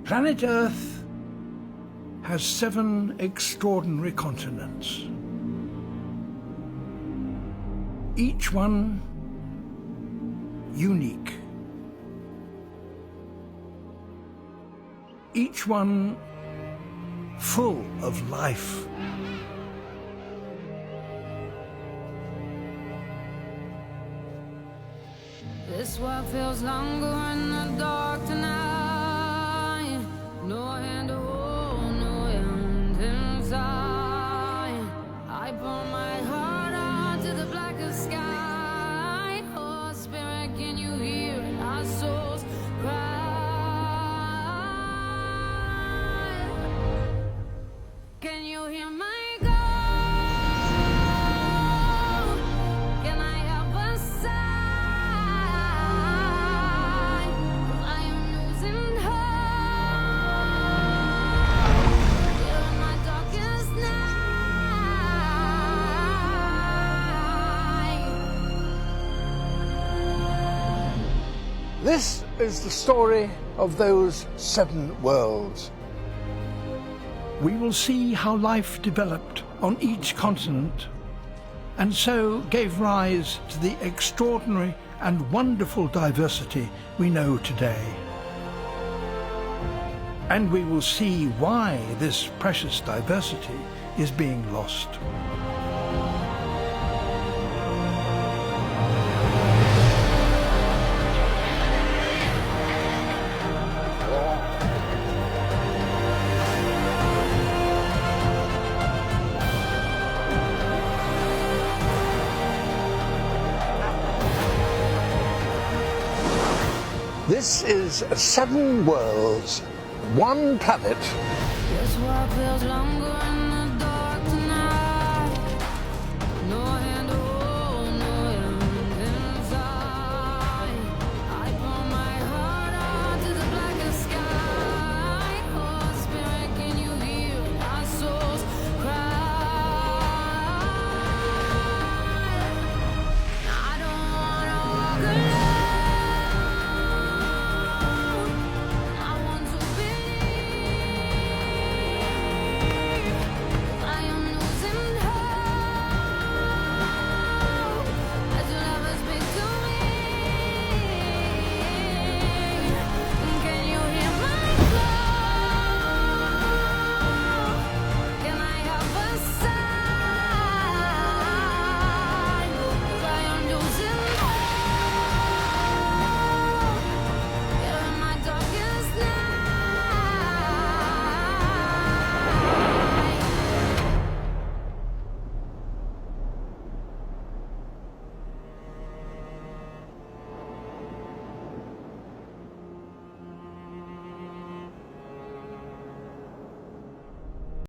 Planet Earth has 7 extraordinary continents. Each one unique. Each one full of life. This world feels longer in the dark tonight. No hand to hold, no hand inside. I pour my heart out to the blackest sky. Oh, Spirit, can you hear it? Our souls cry. Can you hear my This is the story of those 7 worlds. We will see how life developed on each continent and so gave rise to the extraordinary and wonderful diversity we know today. And we will see why this precious diversity is being lost. This is 7 worlds, 1 planet. This world feels longer.